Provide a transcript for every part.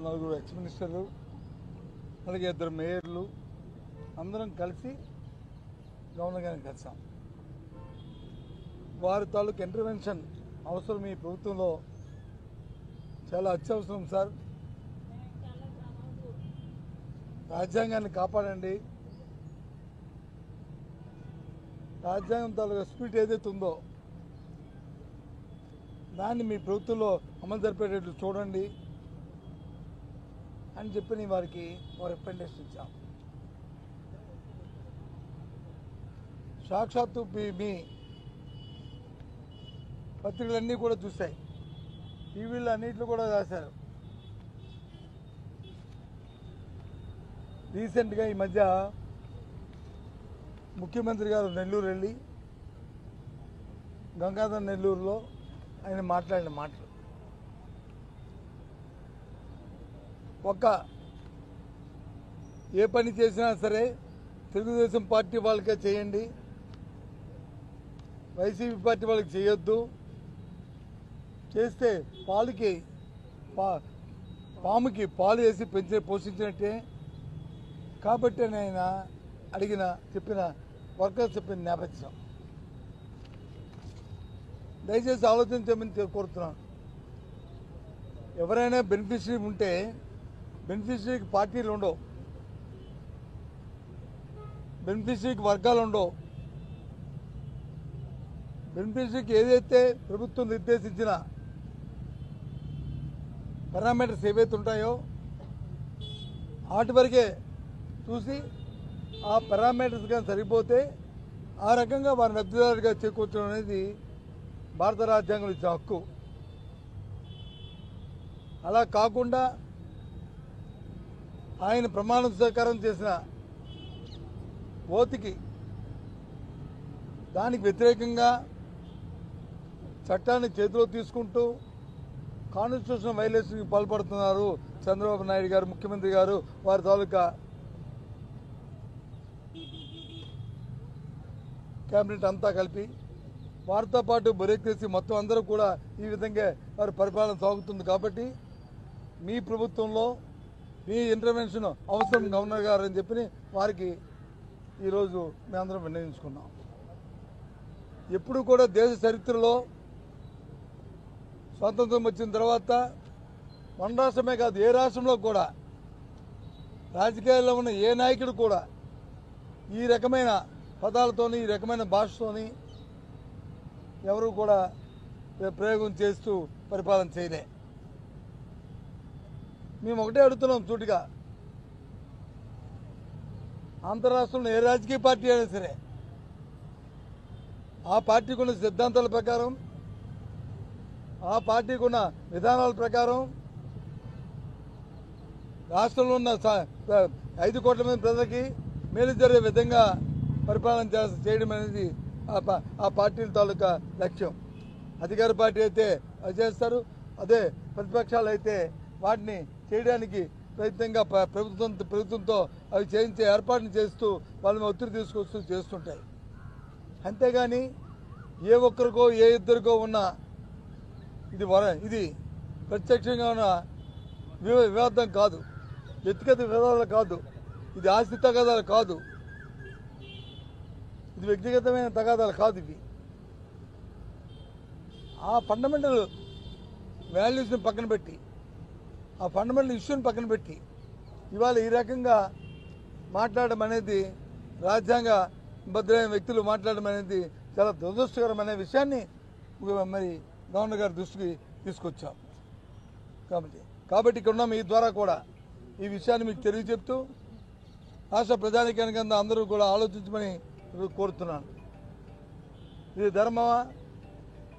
నలుగురు ఎక్స్ మినిస్టర్లు అలాగే 2 మేయర్లు అందరం కలిసి గవర్నర్ గారిని కలిసాం. వారి తాలూకు ఇంటర్వెన్షన్ అవసరం ఈ ప్రభుత్వంలో చాలా అత్యవసరం సార్. రాజ్యాంగాన్ని కాపాడండి. రాజ్యాంగం తాలూకు స్పిరిట్ ఏదైతే ఉందో దాన్ని మీ ప్రభుత్వంలో అమలు జరిపేటట్లు చూడండి అని చెప్పి వారికి రికమెండేషన్ ఇచ్చాం. సాక్షాత్తు మీ పత్రికలన్నీ కూడా చూశాయి, టీవీలో అన్నింటిలో కూడా రాశారు. రీసెంట్గా ఈ మధ్య ముఖ్యమంత్రి గారు నెల్లూరు వెళ్ళి గంగాధర్ నెల్లూరులో ఆయన మాట్లాడిన మాటలు ఏ పని చేసినా సరే తెలుగుదేశం పార్టీ వాళ్ళకే చేయండి, వైసీపీ పార్టీ వాళ్ళకి చేయొద్దు, చేస్తే పాముకి పాలు వేసి పోషించినట్టే కాబట్టి ఆయన చెప్పిన వర్కర్స్ చెప్పిన నేపథ్యం దయచేసి ఆలోచించమని కోరుతున్నాను. ఎవరైనా బెనిఫిషరీ ఉంటే బెనిఫిషరీకి పార్టీలు ఉండవు, బెనిఫిషరీకి వర్గాలు ఉండవు. బెనిఫిషరీకి ఏదైతే ప్రభుత్వం నిర్దేశించిన పారామీటర్స్ ఏవైతే ఉంటాయో వాటి వరకే చూసి ఆ పారామీటర్స్ కానీ సరిపోతే ఆ రకంగా వారిని లబ్ధిదారుగా చేకూర్చడం అనేది భారత రాజ్యాంగం ఇచ్చే హక్కు. అలా కాకుండా ఆయన ప్రమాణ స్వీకారం చేసిన ఓతికి దానికి వ్యతిరేకంగా చట్టాన్ని చేతిలో తీసుకుంటూ కాన్స్టిట్యూషన్ వైలేషన్కి పాల్పడుతున్నారు చంద్రబాబు నాయుడు గారు, ముఖ్యమంత్రి గారు, వారి తాలూకా కేబినెట్ అంతా కలిపి వారితో పాటు బ్యూరోక్రసీ మొత్తం అందరూ కూడా ఈ విధంగా వారి పరిపాలన సాగుతుంది. కాబట్టి మీ ప్రభుత్వంలో మీ ఇంటర్వెన్షన్ అవసరం గవర్నర్ గారు అని చెప్పి వారికి ఈరోజు మేమందరం విన్నవించుకున్నాం. ఎప్పుడు కూడా దేశ చరిత్రలో స్వాతంత్రం వచ్చిన తర్వాత మన రాష్ట్రమే కాదు ఏ రాష్ట్రంలో కూడా రాజకీయాల్లో ఉన్న ఏ నాయకుడు కూడా ఈ రకమైన పదాలతోని ఈ రకమైన భాషతోని ఎవరు కూడా ప్రయోగం చేస్తూ పరిపాలన చేయలే. మేము ఒకటే అడుగుతున్నాం సూటిగా, ఆంధ్ర రాష్ట్రంలో ఏ రాజకీయ పార్టీ అయినా సరే ఆ పార్టీకి ఉన్న సిద్ధాంతాల ప్రకారం ఆ పార్టీకి ఉన్న విధానాల ప్రకారం రాష్ట్రంలో ఉన్న 5 కోట్ల మంది ప్రజలకి మేలు జరిగే విధంగా పరిపాలన చేయడం అనేది ఆ పార్టీల తాలూకా లక్ష్యం. అధికార పార్టీ అయితే అది చేస్తారు, అదే ప్రతిపక్షాలు అయితే వాటిని చేయడానికి ప్రయత్నంగా ప్రభుత్వంతో అవి చేయించే ఏర్పాటును చేస్తూ వాళ్ళని ఒత్తిడి తీసుకొస్తూ చేస్తుంటాయి. అంతేగాని ఏ ఒక్కరికో ఏ ఇద్దరికో ఉన్న ఇది ప్రత్యక్షంగా ఉన్న వివాదం కాదు, వ్యక్తిగత వివాదాలు కాదు, ఇది ఆస్తి తగాదాలు కాదు, ఇది వ్యక్తిగతమైన తగాదాలు కాదు. ఇవి ఆ ఫండమెంటల్ వాల్యూస్ని పక్కన పెట్టి ఆ ఫండమెంటల్ ఇష్యూని పక్కన పెట్టి ఇవాళ ఈ రకంగా మాట్లాడడం అనేది రాజ్యాంగ భద్రమైన వ్యక్తులు మాట్లాడడం అనేది చాలా దురదృష్టకరమైన విషయాన్ని మరి గవర్నర్ గారి దృష్టికి తీసుకొచ్చాం. కాబట్టి ఇక్కడ ఉన్న మీ ద్వారా కూడా ఈ విషయాన్ని మీకు తెలియజెప్తూ రాష్ట్ర ప్రజానికానికి అందరూ కూడా ఆలోచించమని కోరుతున్నాను. ఇది ధర్మమా?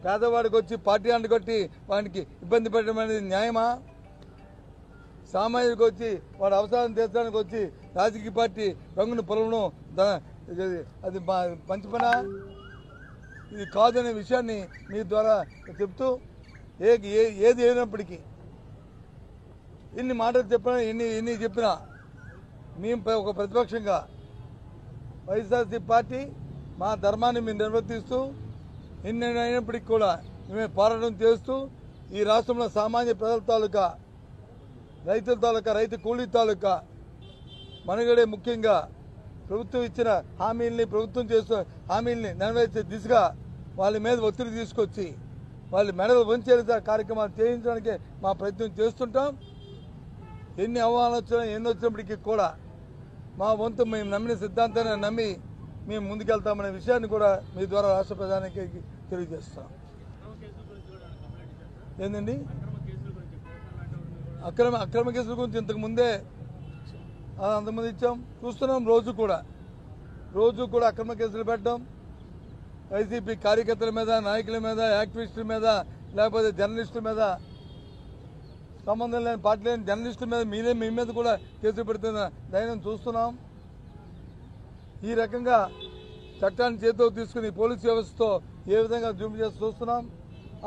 పేదవాడికి వచ్చి పార్టీ అంటగొట్టి వానికి ఇబ్బంది పెట్టడం అనేది న్యాయమా? సామాజిక వచ్చి వాడు అవసరం తీర్చడానికి వచ్చి రాజకీయ పార్టీ రంగును పొలవడం అది మంచి పనా? ఇది కాదనే విషయాన్ని మీ ద్వారా చెప్తూ ఏది అయినప్పటికీ ఇన్ని మాటలు చెప్పినా ఎన్ని చెప్పినా మేము ఒక ప్రతిపక్షంగా వైఎస్ఆర్సీపీ పార్టీ మా ధర్మాన్ని మేము నిర్వర్తిస్తూ ఎన్ని అయినప్పటికీ కూడా మేము పోరాటం చేస్తూ ఈ రాష్ట్రంలో సామాన్య ప్రజల తాలూకా, రైతుల తాలూకా, రైతు కూలీ తాలూకా మనుగడే ముఖ్యంగా ప్రభుత్వం ఇచ్చిన హామీల్ని, ప్రభుత్వం చేస్తున్న హామీల్ని నెరవేర్చే దిశగా వాళ్ళ మీద ఒత్తిడి తీసుకొచ్చి వాళ్ళ మెడలు వంచే కార్యక్రమాలు చేయించడానికి మా ప్రయత్నం చేస్తుంటాం. ఎన్ని ఆహ్వానాలు వచ్చినా ఎన్ని వచ్చినప్పటికీ కూడా మా వంతు మేము నమ్మిన సిద్ధాంతాన్ని నమ్మి మేము ముందుకెళ్తామనే విషయాన్ని కూడా మీ ద్వారా రాష్ట్ర ప్రధానికి తెలియజేస్తాం. ఏందండి అక్రమ కేసుల గురించి ఇంతకుముందే అంతకుముందు ఇచ్చాం, చూస్తున్నాం. రోజు కూడా అక్రమ కేసులు పెట్టడం, వైసీపీ కార్యకర్తల మీద, నాయకుల మీద, యాక్టివిస్టుల మీద, లేకపోతే జర్నలిస్టుల మీద, సంబంధం లేని పార్టీ లేని జర్నలిస్టుల మీద మీ మీద కూడా కేసులు పెడుతున్న ధైర్యం చూస్తున్నాం. ఈ రకంగా చట్టాన్ని చేతిలో తీసుకుని పోలీసు వ్యవస్థతో ఏ విధంగా జూమ్ చేసి చూస్తున్నాం.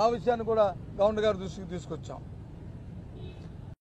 ఆ విషయాన్ని కూడా గవర్నర్ గారి దృష్టికి తీసుకొచ్చాం.